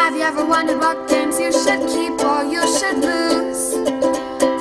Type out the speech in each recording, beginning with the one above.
Have you ever wondered what games you should keep or you should lose?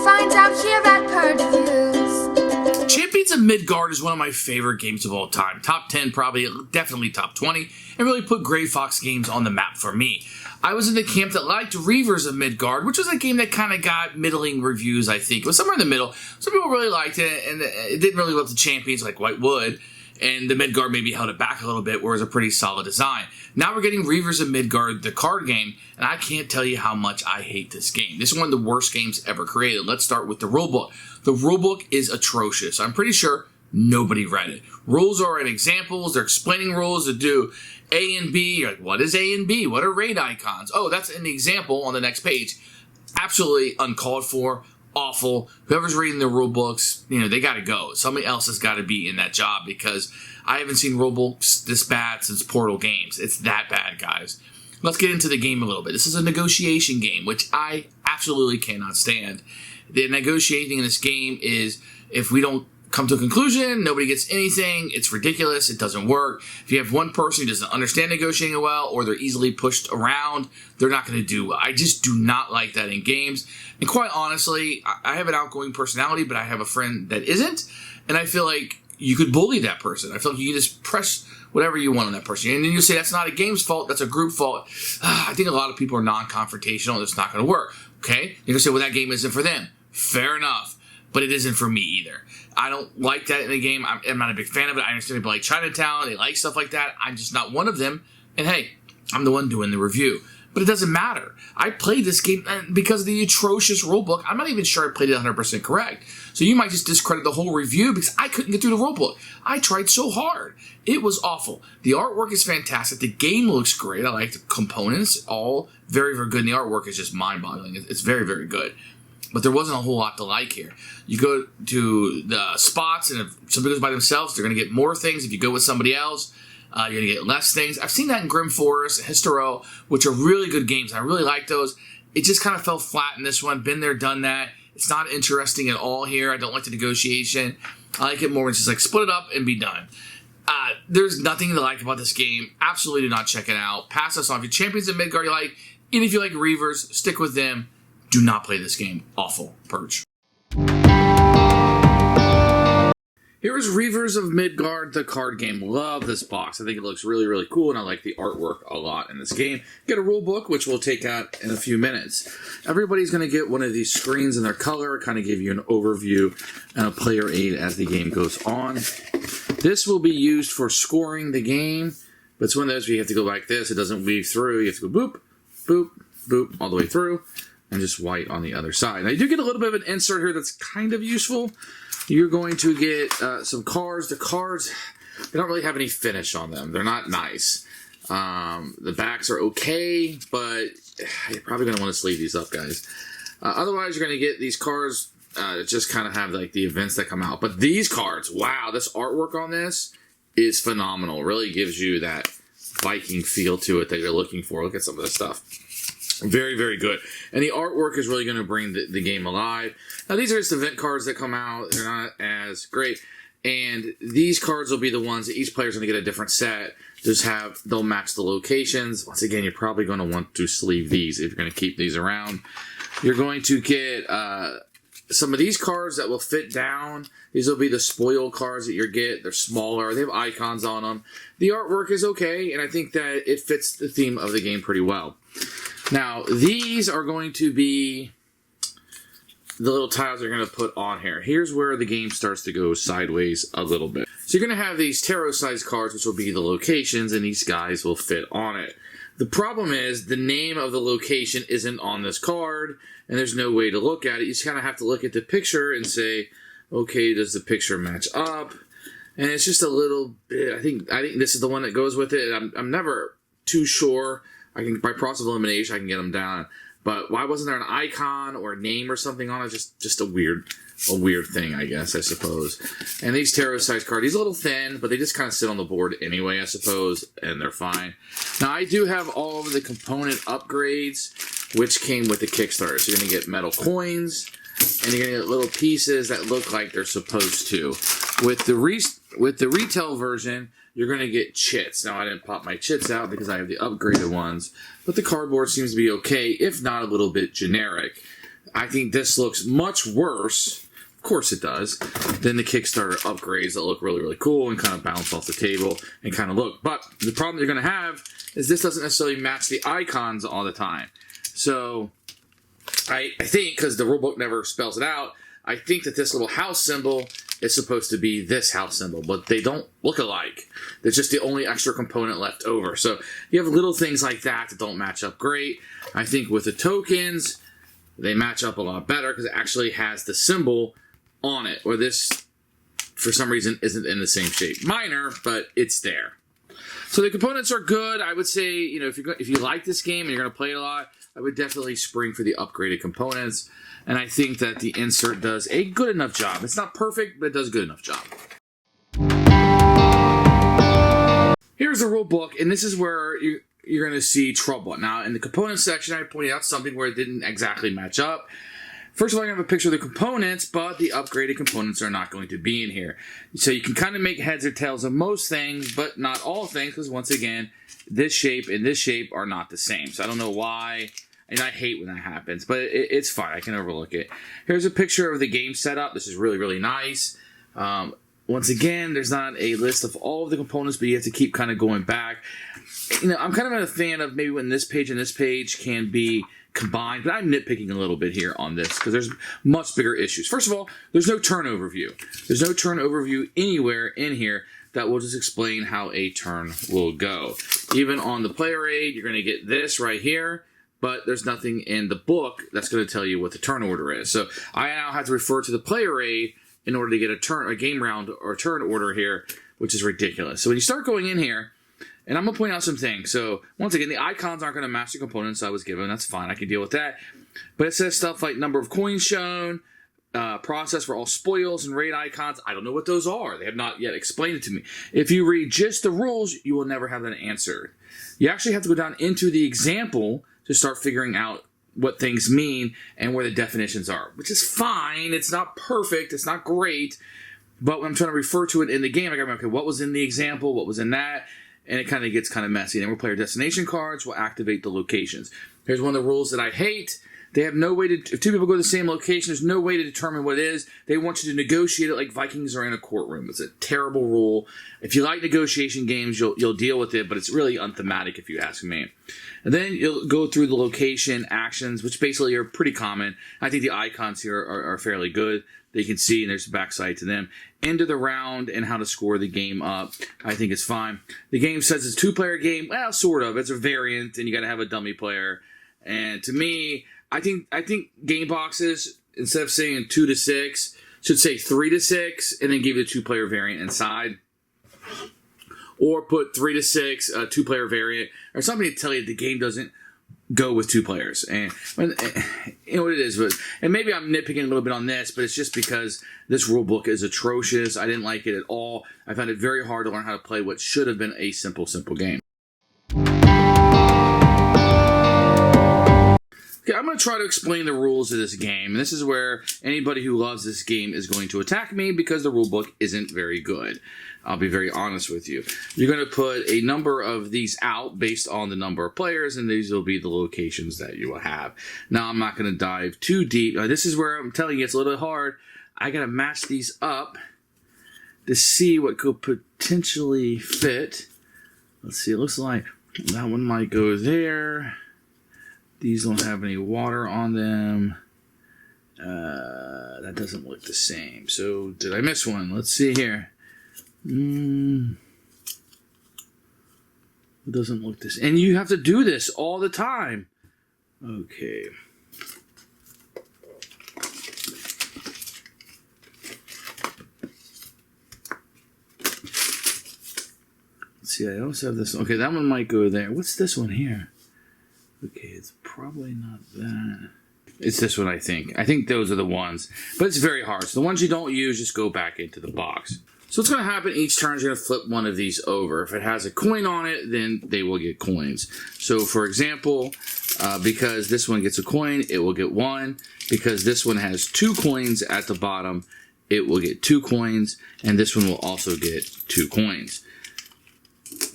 Find out here at Purge Reviews. Champions of Midgard is one of my favorite games of all time. Top 10, probably, definitely top 20, and really put Gray Fox games on the map for me. I was in the camp that liked Reavers of Midgard, which was a game that kind of got middling reviews, I think. It was somewhere in the middle. Some people really liked it, and it didn't really love the Champions like White would. And the Midgard maybe held it back a little bit, whereas a pretty solid design. Now we're getting Reavers of Midgard, the card game, and I can't tell you how much I hate this game. This is one of the worst games ever created. Let's start with the rulebook. The rulebook is atrocious. I'm pretty sure nobody read it. Rules are in examples. They're explaining rules to do A and B. You're like, what is A and B? What are raid icons? Oh, that's an example on the next page. Absolutely uncalled for. Awful. Whoever's reading the rule books, they got to go. Somebody else has got to be in that job because I haven't seen rule books this bad since Portal games. It's that bad, guys. Let's get into the game a little bit. This is a negotiation game, which I absolutely cannot stand. The negotiating in this game is if we don't come to a conclusion, nobody gets anything. It's ridiculous. It doesn't work. If you have one person who doesn't understand negotiating well or they're easily pushed around, they're not going to do well. I just do not like that in games. And quite honestly, I have an outgoing personality, but I have a friend that isn't. And I feel like you could bully that person. I feel like you can just press whatever you want on that person. And then you say that's not a game's fault, that's a group fault. I think a lot of people are non-confrontational. It's not going to work. Okay? You're going to say, well, that game isn't for them. Fair enough. But it isn't for me either. I don't like that in a game. I'm not a big fan of it. I understand people like Chinatown. They like stuff like that. I'm just not one of them. And hey, I'm the one doing the review. But it doesn't matter. I played this game because of the atrocious rulebook. I'm not even sure I played it 100% correct. So you might just discredit the whole review because I couldn't get through the rulebook. I tried so hard. It was awful. The artwork is fantastic. The game looks great. I like the components. All very, very good. And the artwork is just mind-boggling. It's very, very good. But there wasn't a whole lot to like here. You go to the spots, and if somebody goes by themselves, they're going to get more things. If you go with somebody else, you're going to get less things. I've seen that in Grim Forest, Histero, which are really good games. I really like those. It just kind of fell flat in this one. Been there, done that. It's not interesting at all here. I don't like the negotiation. I like it more when it's just like split it up and be done. There's nothing to like about this game. Absolutely do not check it out. Pass this on. If you're Champions of Midgard you like, and if you like Reavers, stick with them. Do not play this game. Awful. Purge. Here is Reavers of Midgard, the card game. Love this box. I think it looks really, really cool, and I like the artwork a lot in this game. Get a rule book, which we'll take out in a few minutes. Everybody's going to get one of these screens in their color, kind of give you an overview and a player aid as the game goes on. This will be used for scoring the game, but it's one of those where you have to go like this. It doesn't weave through. You have to go boop, boop, boop, all the way through. And just white on the other side. Now, you do get a little bit of an insert here that's kind of useful. You're going to get some cards. The cards, they don't really have any finish on them. They're not nice. The backs are okay, but you're probably going to want to sleeve these up, guys. Otherwise, you're going to get these cards that just kind of have like the events that come out. But these cards, wow, this artwork on this is phenomenal. It really gives you that Viking feel to it that you're looking for. Look at some of this stuff. Very, very good. And the artwork is really going to bring the game alive. Now, these are just event cards that come out. They're not as great. And these cards will be the ones that each player is going to get a different set. They'll match the locations. Once again, you're probably going to want to sleeve these if you're going to keep these around. You're going to get some of these cards that will fit down. These will be the spoil cards that you get. They're smaller. They have icons on them. The artwork is okay, and I think that it fits the theme of the game pretty well. Now, these are going to be the little tiles they're going to put on here. Here's where the game starts to go sideways a little bit. So you're going to have these tarot-sized cards, which will be the locations, and these guys will fit on it. The problem is the name of the location isn't on this card, and there's no way to look at it. You just kind of have to look at the picture and say, okay, does the picture match up? And it's just a little bit, I think this is the one that goes with it. I'm never too sure. By process of elimination, I can get them down. But why wasn't there an icon or a name or something on it? Just a weird thing, I guess, I suppose. And these tarot-sized cards, these are a little thin, but they just kind of sit on the board anyway, I suppose, and they're fine. Now, I do have all of the component upgrades, which came with the Kickstarter. So you're going to get metal coins, and you're going to get little pieces that look like they're supposed to. With the With the retail version, you're going to get chits. Now, I didn't pop my chits out because I have the upgraded ones, but the cardboard seems to be okay, if not a little bit generic. I think this looks much worse, of course it does, than the Kickstarter upgrades that look really, really cool and kind of bounce off the table and kind of look. But the problem you're going to have is this doesn't necessarily match the icons all the time. So I think, because the rulebook never spells it out, I think that this little house symbol is supposed to be this house symbol, but they don't look alike. It's just the only extra component left over. So you have little things like that that don't match up great. I think with the tokens, they match up a lot better because it actually has the symbol on it, or this, for some reason, isn't in the same shape. Minor, but it's there. So the components are good. I would say, you know, if you like this game and you're going to play it a lot, I would definitely spring for the upgraded components. And I think that the insert does a good enough job. It's not perfect, but it does a good enough job. Here's the rule book, and this is where you're going to see trouble. Now, in the components section, I pointed out something where it didn't exactly match up. First of all, I have a picture of the components, but the upgraded components are not going to be in here. So you can kind of make heads or tails of most things, but not all things, because once again, this shape and this shape are not the same. So I don't know why, and I hate when that happens, but it's fine. I can overlook it. Here's a picture of the game setup. This is really, really nice. Once again, there's not a list of all of the components, but you have to keep kind of going back. You know, I'm kind of a fan of maybe when this page and this page can be combined, but I'm nitpicking a little bit here on this because there's much bigger issues. First of all, there's no turn overview. There's no turn overview anywhere in here that will just explain how a turn will go. Even on the player aid, you're going to get this right here, but there's nothing in the book that's going to tell you what the turn order is. So I now have to refer to the player aid in order to get a game round or turn order here, which is ridiculous. So when you start going in here, and I'm going to point out some things. So, once again, the icons aren't going to match the components I was given. That's fine. I can deal with that. But it says stuff like number of coins shown, process for all spoils, and raid icons. I don't know what those are. They have not yet explained it to me. If you read just the rules, you will never have that answered. You actually have to go down into the example to start figuring out what things mean and where the definitions are, which is fine. It's not perfect. It's not great. But when I'm trying to refer to it in the game, I got to remember, okay, what was in the example? What was in that? And it kind of gets kind of messy. Then we'll play our destination cards. We'll activate the locations. Here's one of the rules that I hate. They have no way to, if two people go to the same location, there's no way to determine what it is. They want you to negotiate it like Vikings are in a courtroom. It's a terrible rule. If you like negotiation games, you'll deal with it, but it's really unthematic if you ask me. And then you'll go through the location actions, which basically are pretty common. I think the icons here are fairly good. They can see, and there's a backside to them. End of the round and how to score the game up, I think is fine. The game says it's a two-player game. Well, sort of. It's a variant, and you got to have a dummy player. And to me, I think game boxes, instead of saying 2 to 6, should say 3 to 6, and then give you a two-player variant inside. Or put 3 to 6, a two-player variant, or something to tell you the game doesn't go with two players. And you know what it is, and maybe I'm nitpicking a little bit on this, but it's just because this rule book is atrocious. I didn't like it at all. I found it very hard to learn how to play what should have been a simple game. Okay, I'm going to try to explain the rules of this game. And this is where anybody who loves this game is going to attack me because the rule book isn't very good. I'll be very honest with you. You're going to put a number of these out based on the number of players, and these will be the locations that you will have. Now, I'm not going to dive too deep. This is where I'm telling you it's a little bit hard. I got to match these up to see what could potentially fit. Let's see. It looks like that one might go there. These don't have any water on them. That doesn't look the same. So, did I miss one? Let's see here. It doesn't look this. And you have to do this all the time. Okay. Let's see, I also have this. Okay, that one might go there. What's this one here? Okay, it's probably not that. It's this one, I think. I think those are the ones. But it's very hard. So the ones you don't use, just go back into the box. So what's going to happen each turn is you're going to flip one of these over. If it has a coin on it, then they will get coins. So, for example, because this one gets a coin, it will get 1. Because this one has 2 coins at the bottom, it will get 2 coins, and this one will also get 2 coins.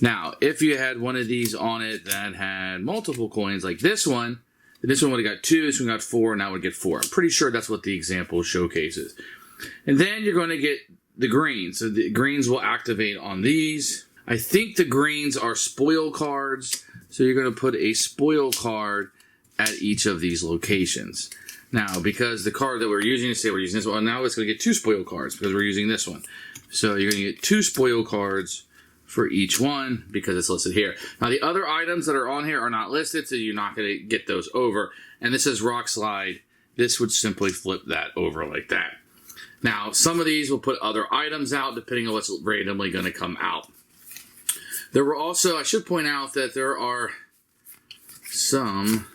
Now, if you had one of these on it that had multiple coins, like this one, then this one would have got 2, this one got 4, and that would get 4. I'm pretty sure that's what the example showcases. And then you're going to get the greens. So the greens will activate on these. I think the greens are spoil cards, so you're going to put a spoil card at each of these locations. Now, because the card that we're using, say we're using this one, now it's going to get 2 spoil cards because we're using this one. So you're going to get 2 spoil cards for each one because it's listed here. Now, the other items that are on here are not listed, so you're not going to get those over. And this is Rock Slide. This would simply flip that over like that. Now, some of these will put other items out depending on what's randomly going to come out. There were also, I should point out that there are some...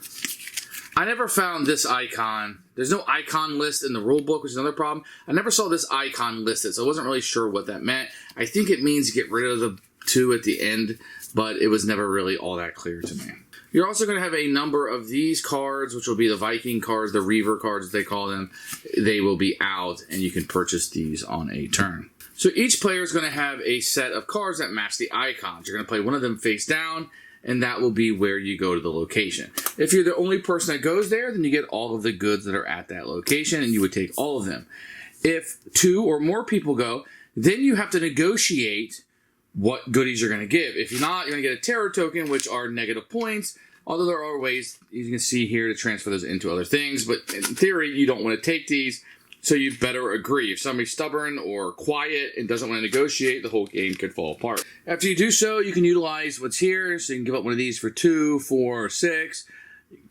I never found this icon. There's no icon list in the rulebook, which is another problem. I never saw this icon listed, so I wasn't really sure what that meant. I think it means get rid of the 2 at the end, but it was never really all that clear to me. You're also going to have a number of these cards, which will be the Viking cards, the Reaver cards, as they call them. They will be out, and you can purchase these on a turn. So each player is going to have a set of cards that match the icons. You're going to play one of them face down, and that will be where you go to the location. If you're the only person that goes there, then you get all of the goods that are at that location, and you would take all of them. If 2 or more people go, then you have to negotiate what goodies you're going to give. If you're not, you're going to get a terror token, which are negative points, although there are ways, you can see here, to transfer those into other things. But in theory, you don't want to take these, so you better agree. If somebody's stubborn or quiet and doesn't want to negotiate, the whole game could fall apart. After you do so, you can utilize what's here. So you can give up one of these for 2, 4, 6,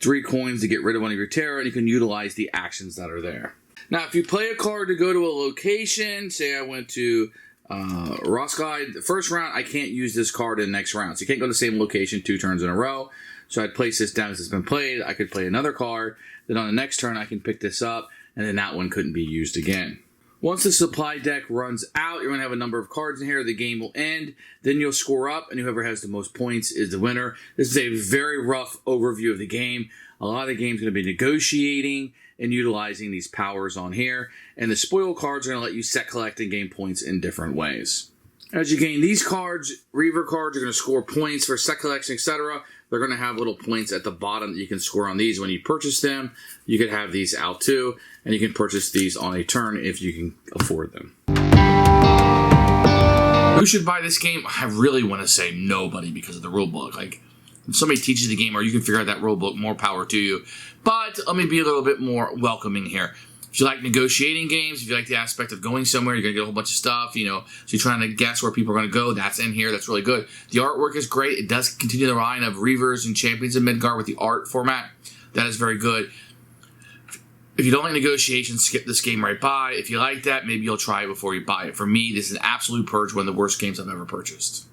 3 coins to get rid of one of your terror, and you can utilize the actions that are there. Now, if you play a card to go to a location, say I went to Roskilde, the first round, I can't use this card in the next round. So you can't go to the same location 2 turns in a row. So I'd place this down as it's been played. I could play another card. Then on the next turn, I can pick this up, and then that one couldn't be used again. Once the supply deck runs out, you're going to have a number of cards in here. The game will end. Then you'll score up, and whoever has the most points is the winner. This is a very rough overview of the game. A lot of the game's going to be negotiating and utilizing these powers on here. And the spoil cards are going to let you set, collect, and gain points in different ways. As you gain these cards, Reaver cards are going to score points for set collection, etc. They're going to have little points at the bottom that you can score on these. When you purchase them, you could have these out too, and you can purchase these on a turn if you can afford them. Who should buy this game? I really want to say nobody because of the rulebook. Like, if somebody teaches the game or you can figure out that rulebook, more power to you. But let me be a little bit more welcoming here. If you like negotiating games, if you like the aspect of going somewhere, you're going to get a whole bunch of stuff, you know, so you're trying to guess where people are going to go, that's in here, that's really good. The artwork is great. It does continue the line of Reavers and Champions of Midgard with the art format. That is very good. If you don't like negotiations, skip this game right by. If you like that, maybe you'll try it before you buy it. For me, this is an absolute purge, one of the worst games I've ever purchased.